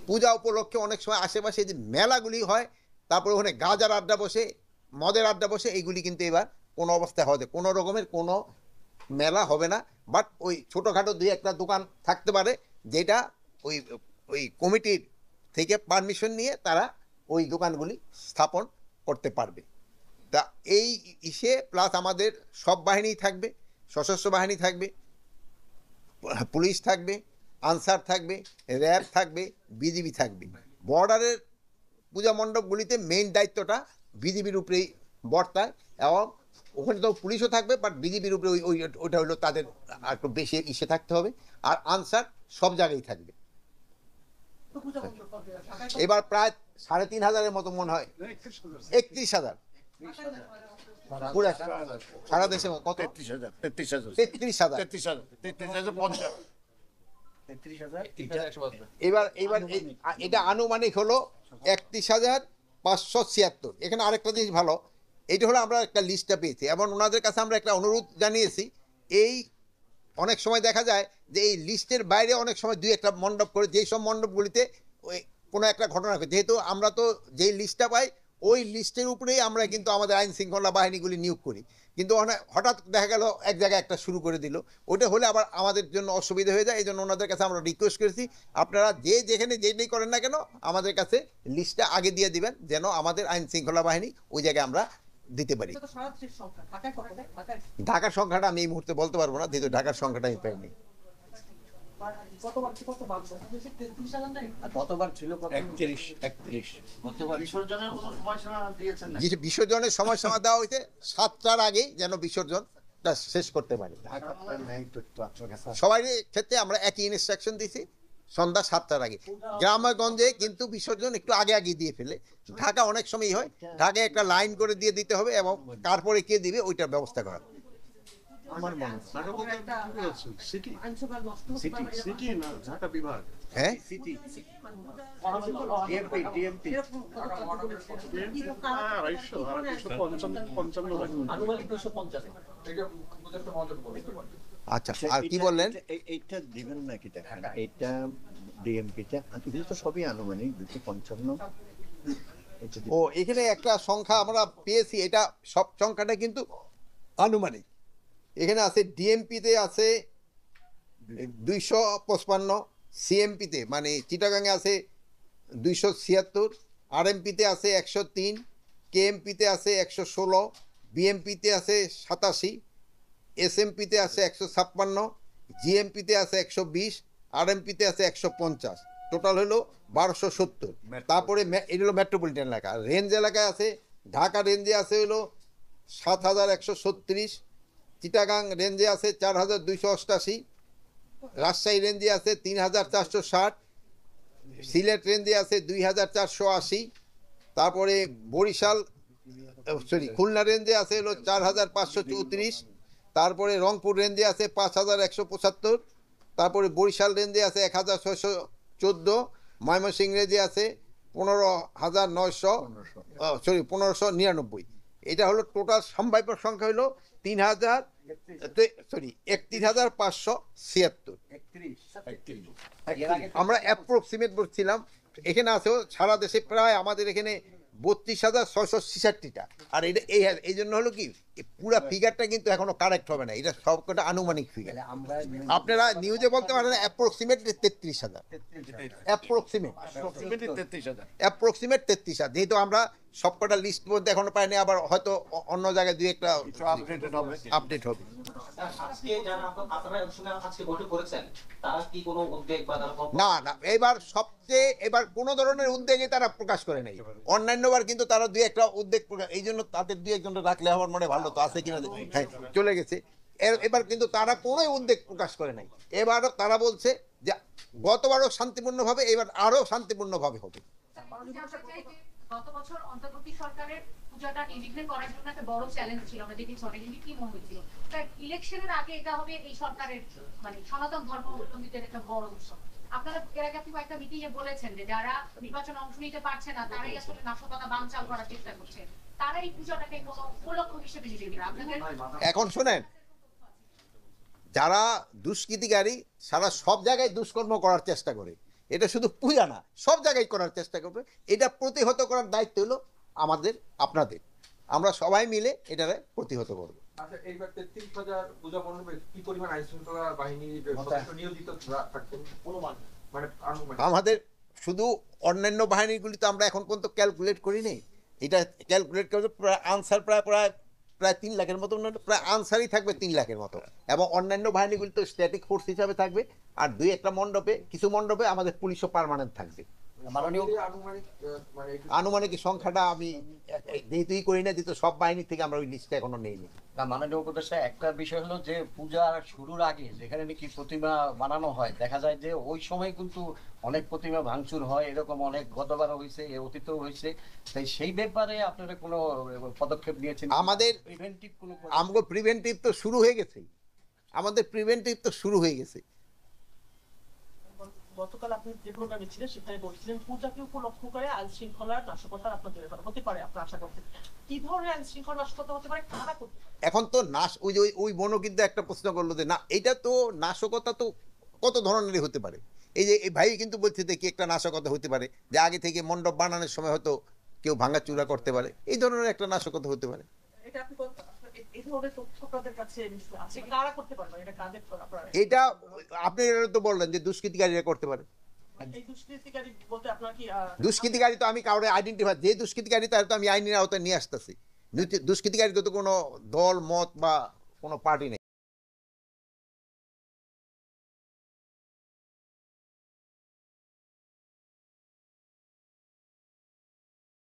পূজা উপলক্ষে অনেক সময় আশেপাশে যে মেলাগুলি হয়, তারপরে ওখানে গাজার আড্ডা বসে, মদের আড্ডা বসে, এইগুলি কিন্তু এবার কোনো অবস্থায় হবে, কোনো রকমের কোনো মেলা হবে না। বাট ওই ছোটোখাটো দুই একটা দোকান থাকতে পারে, যেটা ওই ওই কমিটির থেকে পারমিশন নিয়ে তারা ওই দোকানগুলি স্থাপন করতে পারবে। তা এই ইসে প্লাস আমাদের সব বাহিনী থাকবে, সশস্ত্র বাহিনী থাকবে, পুলিশ থাকবে, আনসার থাকবে, র্যাব থাকবে, বিজিবি থাকবে। বর্ডারের পূজা মণ্ডপগুলিতে মেইন দায়িত্বটা বিজিবির উপরেই বর্তায়, এবং ওখানে তো পুলিশও থাকবে, বাট বিজিবির উপরে ওইটা হলো তাদের একটু বেশি ইসে থাকতে হবে। আর আনসার সব জায়গায় থাকবে। এবার প্রায় 3500 মতো মনে হয়, 31,000 পুরো সারা দেশে কত? 33,000 এবার এটা আনুমানিক হলো 31,576। এখানে আরেকটা জিনিস ভালো, এইটা হলো আমরা একটা লিস্টটা পেয়েছি, এবং ওনাদের কাছে আমরা একটা অনুরোধ জানিয়েছি। এই অনেক সময় দেখা যায় যে এই লিস্টের বাইরে অনেক সময় দুই একটা মণ্ডপ করে, যেই সব মণ্ডপগুলিতে ওই কোনো একটা ঘটনা ঘটে, যেহেতু আমরা তো যেই লিস্টটা পাই ওই লিস্টের উপরেই আমরা কিন্তু আমাদের আইন শৃঙ্খলা বাহিনীগুলি নিয়োগ করি, কিন্তু হঠাৎ দেখা গেল এক জায়গায় একটা শুরু করে দিল, ওটা হলে আবার আমাদের জন্য অসুবিধা হয়ে যায়। এই জন্য ওনাদের কাছে আমরা রিকোয়েস্ট করেছি, আপনারা যেখানে যেটাই করেন না কেন আমাদের কাছে লিস্টটা আগে দিয়ে দিবেন, যেন আমাদের আইন শৃঙ্খলা বাহিনী ওই জায়গায় আমরা দিতে পারি। ঢাকার সংখ্যাটা আমি এই মুহূর্তে বলতে পারবো না, যেহেতু ঢাকার সংখ্যাটা আমি পাইনি। বিসর্জনের সময়সীমা দেওয়া হয়েছে 7টার আগেই, যেন বিসর্জনটা শেষ করতে পারি। সবাই ক্ষেত্রে আমরা একই ইনস্ট্রাকশন দিয়েছি, সন্ধ্যা 7টার আগে। গ্রামগঞ্জে কিন্তু বিসর্জন একটু আগে দিয়ে ফেলে, ঢাকা অনেক সময় হয়, ঢাকায় একটা লাইন করে দিয়ে দিতে হবে, এবং তারপরে কে দিবে ওইটার ব্যবস্থা করা। আমার মনে হ্যাঁ, আচ্ছা, আর কি বললেন? এইটা দিবেন নাকি? দেখেন এইটা ডিএমপিটা তো সবই আনুমানিক 255। ও, এখানে একটা সংখ্যা আমরা পেয়েছি, এটা সব সংখ্যাটা কিন্তু আনুমানিক। এখানে আছে ডিএমপিতে আছে 255, সিএমপিতে মানে চিটাগাংয়ে আছে 276, আরএমপিতে আছে 103, কেএমপিতে আছে 116, বিএমপিতে আছে 87, এসএমপিতে আছে 156, জিএমপিতে আছে 120, আরএমপিতে আছে 150, টোটাল হলো 1270। তারপরে এটা হলো মেট্রোপলিটন এলাকা। রেঞ্জ এলাকায় আছে, ঢাকা রেঞ্জে আছে হলো 7136, চিটাগাং রেঞ্জে আছে 4288, রাজশাহী রেঞ্জে আছে 3460, সিলেট রেঞ্জে আছে 2480, তারপরে খুলনা রেঞ্জে আছে হলো 4534, তারপরে রংপুর রেঞ্জে আছে 5175, তারপরে বরিশাল রেঞ্জে আছে 1614, ময়মনসিংহ রেঞ্জে আছে 1599। এটা হলো টোটাল সম্ভাব্য সংখ্যা হলো 31,576। আমরা অ্যাপ্রক্সিমেট বলছিলাম, এখানে আছে সারা দেশে প্রায় আমাদের এখানে 32,666টা। আর এটা এই জন্য হলো কি, পুরা ফিগারটা কিন্তু এখনো কারেক্ট হবে না, এটা সবকটা আনুমানিক ফিগার। আপনারা নিউজে বলতে পারেন অ্যাপ্রক্সিমেট 33,000, অ্যাপ্রক্সিমেট 33,000, যেহেতু আমরা সবকটা লিস্ট বলতে এখনো পাইনি, আবার হয়তো অন্য জায়গায় দুই একটা আপডেট হবে। না, এবার কোনো ধরনের উদ্বেগে তারা প্রকাশ করে নাই। অন্যান্যবার কিন্তু তারা দুই একটা উদ্বেগ প্রকাশ, এই জন্য তাদের দুই একজনটা রাখলে আমার মনে ভালো তো আছে কিনা, হ্যাঁ চলে গেছে। এবার কিন্তু তারা কোনো উদ্বেগ প্রকাশ করে নাই। এবারও তারা বলছে যে গতবারও শান্তিপূর্ণভাবে, এবার আরো শান্তিপূর্ণভাবে হবে। গত বছর অন্তর্বর্তী সরকারের পূজাটা নির্বিঘ্ন করার জন্য একটা বড় চ্যালেঞ্জ ছিল, আমরা দেখেছি অনেকদিন কি মনে হয়েছিল, তাই ইলেকশনের আগে এটা হবে এই সরকারের মানে সনাতন ধর্মাবলম্বীদের একটা বড় উৎসব। আপনারা এর আগে আপনি একটা মিটিংয়ে বলেছেন যে যারা নির্বাচনে অংশ নিতে পারছে না তারাই আসলে নাশকতা বানচাল করার চেষ্টা করছে, তারা এই পূজাটাকে কোনো উপলক্ষ হিসেবে নিবে। আপনাদের এখন শোনেন, যারা দুষ্কৃতিকারী সারা সব জায়গায় দুষ্কর্ম করার চেষ্টা করে, এটা শুধু পূজা না, সব জায়গায় করার চেষ্টা করবে। এটা প্রতিহত করার দায়িত্ব হলো আমাদের, আপনাদের। আমরা সবাই মিলে এটারে প্রতিহত করব। আচ্ছা, এইবার 33,000 পূজা মণ্ডপে কি পরিমাণ আইন শৃঙ্খলা বাহিনীর সদস্য নিয়োজিত থাকবেন অনুমান, মানে আনুমানিক? আমাদের শুধু অন্যান্য বাহিনীগুলি তো আমরা এখন পর্যন্ত ক্যালকুলেট করিনি। এটা ক্যালকুলেট করতে প্রায় আনসার প্রায় 3 লাখের মতো, প্রায় আনসারই থাকবে 3 লাখের মতো, এবং অন্যান্য বাহিনীগুলি তো স্ট্যাটিক ফোর্স হিসাবে থাকবে। আর 2-1টা মণ্ডপে, কিছু মণ্ডপে আমাদের পুলিশও পার্মানেন্ট থাকবে। মাননীয় আনুমানিক মানে একটু আনুমানিক সংখ্যাটা আমি যেহেতুই করি না, যেহেতু সব বাহিনী থেকে আমরা ওই লিস্টটা এখনো নেইনি। না, মাননীয় উপদেষ্টা, একটা বিষয় হলো যে পূজা শুরুর আগে যেখানে নাকি প্রতিমা বানানো হয়, দেখা যায় যে ওই সময় কিন্তু অনেক প্রতিমা ভাঙচুর হয়, এরকম অনেক গতবারও হয়েছে, অতীতেও হয়েছে। তাই সেই ব্যাপারে আপনারা কোনো পদক্ষেপ নিয়েছেন? আমাদের প্রিভেন্টিভ কোনো আমগো প্রিভেন্টিভ তো শুরু হয়ে গেছে, আমাদের প্রিভেন্টিভ তো শুরু হয়ে গেছে। গতকাল আপনি যে প্রোগ্রামে ছিলেন সেখানে বলছিলেন পূজাকে উপলক্ষ করে আইন শৃঙ্খলার নাশকতা আপনাদের ব্যাপারে হতে পারে, আপনার আশা করছেন কি ধরনের আইন শৃঙ্খলা নাশকতা হতে পারে, কারা করতে পারে? এখন তো ওই যে ওই বনো কিন্তু একটা প্রশ্ন করলো যে না, এটা তো নাশকতা তো কত ধরনেরই হতে পারে। এই যে এই ভাই কিন্তু বলছে যে কি একটা নাশকতা হতে পারে, যে আগে থেকে মণ্ডপ বানানোর সময় হয়তো কেউ ভাঙাচুরা করতে পারে, এই ধরনের একটা নাশকতা হতে পারে। এটা আপনি এই ধরনের তথ্য আপনাদের কাছে আছে, কারা করতে পারবে, এটা কাদের আপনারা? এটা আপনি তো বললেন যে দুষ্কৃতিকারীরা করতে পারে। এই দুষ্কৃতিকারী বলতে আপনার কি দুষ্কৃতিকারী তো আমি কাউরে আইডেন্টিফাই, যে দুষ্কৃতিকারী তার তো আমি আইনের আওতায় নিয়ে আসতেছি। দুষ্কৃতিকারী তো কোনো দল মত বা কোনো পার্টি নেই।